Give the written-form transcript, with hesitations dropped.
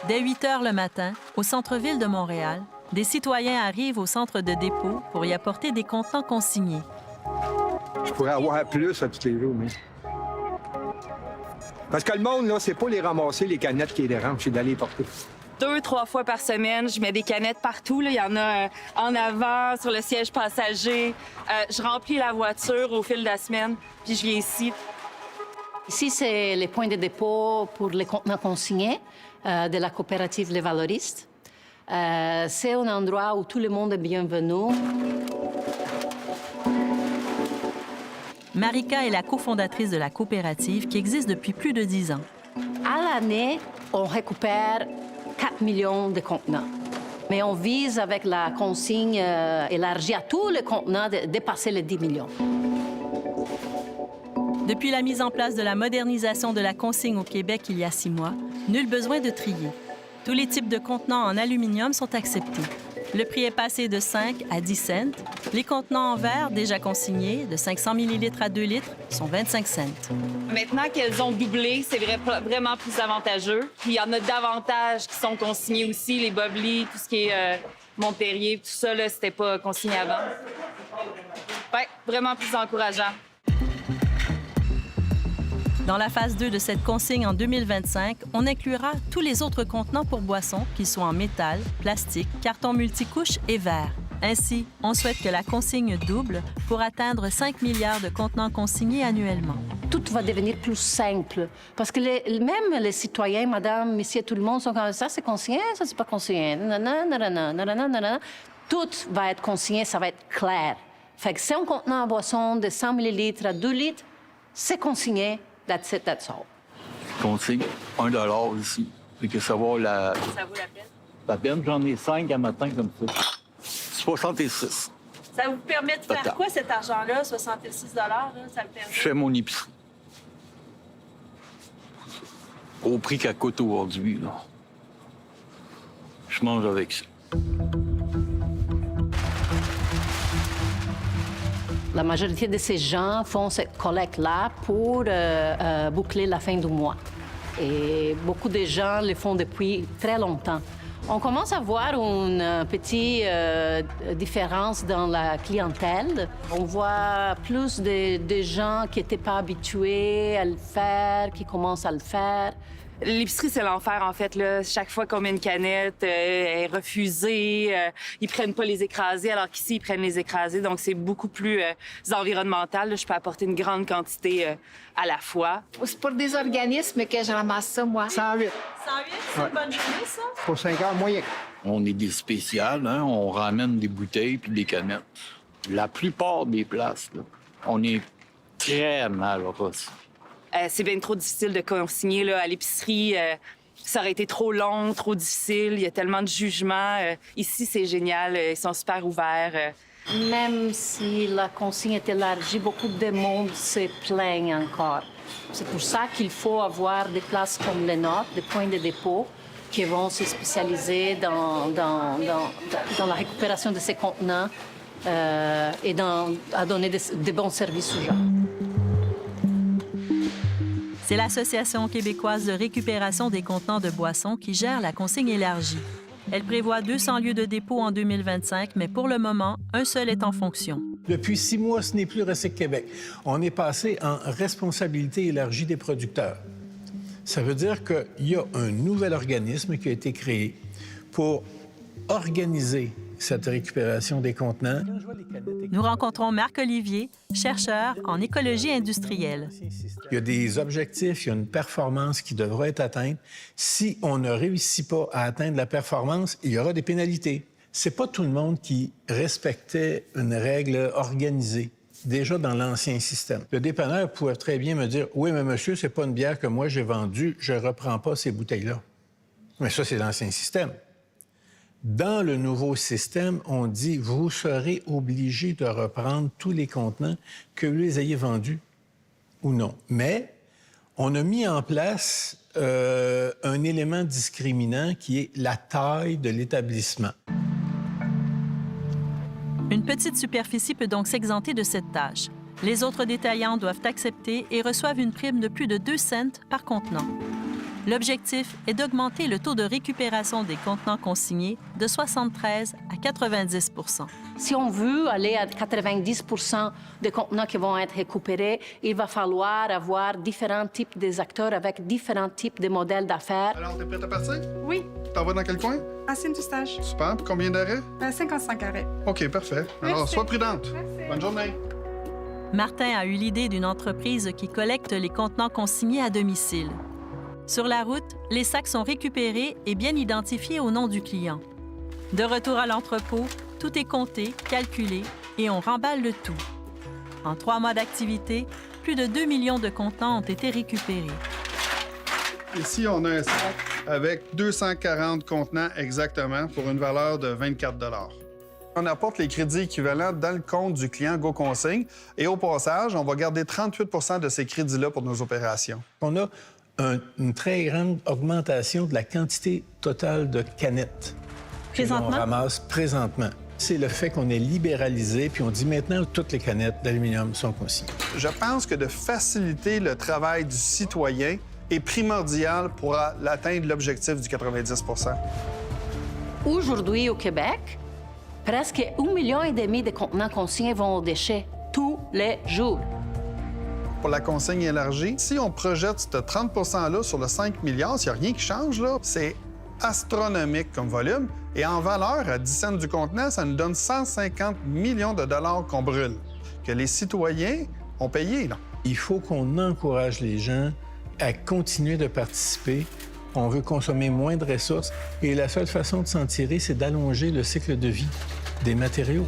Dès 8 heures le matin, au centre-ville de Montréal, des citoyens arrivent au centre de dépôt pour y apporter des contenants consignés. Je pourrais avoir plus à tous les jours, mais... Parce que le monde, là, c'est pas les ramasser, les canettes qui les dérangent, c'est d'aller les porter. 2-3 fois par semaine, je mets des canettes partout. Là. Il y en a en avant, sur le siège passager. Je remplis la voiture au fil de la semaine, puis je viens ici. Ici, c'est les points de dépôt pour les contenants consignés de la coopérative Les Valoristes. C'est un endroit où tout le monde est bienvenu. Marika est la cofondatrice de la coopérative qui existe depuis plus de 10 ans. À l'année, on récupère 4 millions de contenants. Mais on vise, avec la consigne élargie à tous les contenants, de dépasser les 10 millions. Depuis la mise en place de la modernisation de la consigne au Québec il y a 6 mois, nul besoin de trier. Tous les types de contenants en aluminium sont acceptés. Le prix est passé de 5 à 10 cents. Les contenants en verre, déjà consignés, de 500 ml à 2 litres, sont 25 cents. Maintenant qu'elles ont doublé, c'est vraiment plus avantageux. Puis il y en a davantage qui sont consignés aussi, les Bubbly, tout ce qui est Montpellier, tout ça, là, c'était pas consigné avant. Ouais, vraiment plus encourageant. Dans la phase 2 de cette consigne en 2025, on inclura tous les autres contenants pour boissons, qu'ils soient en métal, plastique, carton multicouche et verre. Ainsi, on souhaite que la consigne double pour atteindre 5 milliards de contenants consignés annuellement. Tout va devenir plus simple. Parce que même les citoyens, madame, monsieur, tout le monde sont comme ça, c'est consigné, ça, c'est pas consigné. Tout va être consigné, ça va être clair. Fait que c'est un contenant en boisson de 100 ml à 2 litres, c'est consigné. That's it, that's all. Consigne $1 ici. Fait que savoir la... Ça vaut la peine? La peine, j'en ai 5 à matin comme ça. 66. Ça vous permet de faire Attends. quoi, cet argent-là, 66 là, ça me permet? Je fais mon épicerie. Au prix qu'elle coûte aujourd'hui, là. Je mange avec ça. La majorité de ces gens font cette collecte-là pour boucler la fin du mois. Et beaucoup de gens le font depuis très longtemps. On commence à voir une petite différence dans la clientèle. On voit plus de gens qui n'étaient pas habitués à le faire, qui commencent à le faire. L'épicerie, c'est l'enfer, en fait. Là. Chaque fois qu'on met une canette, elle est refusée. Ils prennent pas les écrasés, alors qu'ici, ils prennent les écrasés. Donc, c'est beaucoup plus environnemental. Là. Je peux apporter une grande quantité à la fois. C'est pour des organismes que je ramasse ça, moi. 108 108, c'est une bonne journée, ça? pour 5 heures moyen. On est des spéciales, hein? On ramène des bouteilles puis des canettes. La plupart des places, là, on est très malheureux. C'est bien trop difficile de consigner là, à l'épicerie. Ça aurait été trop long, trop difficile. Il y a tellement de jugements. Ici, c'est génial. Ils sont super ouverts. Même si la consigne est élargie, beaucoup de monde se plaignent encore. C'est pour ça qu'il faut avoir des places comme les nôtres, des points de dépôt, qui vont se spécialiser dans la récupération de ces contenants et à donner de bons services aux gens. C'est l'Association québécoise de récupération des contenants de boissons qui gère la consigne élargie. Elle prévoit 200 lieux de dépôt en 2025, mais pour le moment, un seul est en fonction. Depuis 6 mois, ce n'est plus Recyc Québec. On est passé en responsabilité élargie des producteurs. Ça veut dire qu'il y a un nouvel organisme qui a été créé pour organiser cette récupération des contenants. Nous rencontrons Marc Olivier, chercheur en écologie industrielle. Il y a des objectifs, il y a une performance qui devra être atteinte. Si on ne réussit pas à atteindre la performance, il y aura des pénalités. C'est pas tout le monde qui respectait une règle organisée, déjà dans l'ancien système. Le dépanneur pouvait très bien me dire « Oui, mais monsieur, c'est pas une bière que moi j'ai vendue, je reprends pas ces bouteilles-là. » Mais ça, c'est l'ancien système. Dans le nouveau système, on dit « Vous serez obligé de reprendre tous les contenants que vous les ayez vendus ou non. » Mais on a mis en place un élément discriminant qui est la taille de l'établissement. Une petite superficie peut donc s'exenter de cette tâche. Les autres détaillants doivent accepter et reçoivent une prime de plus de 2 cents par contenant. L'objectif est d'augmenter le taux de récupération des contenants consignés de 73 à 90 %. Si on veut aller à 90 % des contenants qui vont être récupérés, il va falloir avoir différents types d'acteurs avec différents types de modèles d'affaires. Alors, t'es prête à partir? Oui, T'en vas dans quel coin? à Saint-Eustache. Super. Puis combien d'arrêts? 55 arrêts. OK, parfait. Alors, Merci. sois prudente. Merci. Bonne journée. Martin a eu l'idée d'une entreprise qui collecte les contenants consignés à domicile. Sur la route, les sacs sont récupérés et bien identifiés au nom du client. De retour à l'entrepôt, tout est compté, calculé et on remballe le tout. En 3 mois d'activité, plus de 2 millions de contenants ont été récupérés. Ici, on a un sac avec 240 contenants exactement pour une valeur de 24 $. On apporte les crédits équivalents dans le compte du client GoConsigne et au passage, on va garder 38 % de ces crédits-là pour nos opérations. On a une très grande augmentation de la quantité totale de canettes Présentement? qu'on ramasse présentement. C'est le fait qu'on est libéralisé, puis on dit maintenant toutes les canettes d'aluminium sont consignées. Je pense que de faciliter le travail du citoyen est primordial pour l'atteindre l'objectif du 90 %. Aujourd'hui, au Québec, presque 1,5 million de contenants consignés vont aux déchets tous les jours. Pour la consigne élargie, si on projette ce 30 %-là sur le 5 milliards, s'il n'y a rien qui change, là, c'est astronomique comme volume. Et en valeur, à 10 cents du contenant, ça nous donne 150 millions de dollars qu'on brûle, que les citoyens ont payé. Là. Il faut qu'on encourage les gens à continuer de participer. On veut consommer moins de ressources et la seule façon de s'en tirer, c'est d'allonger le cycle de vie des matériaux.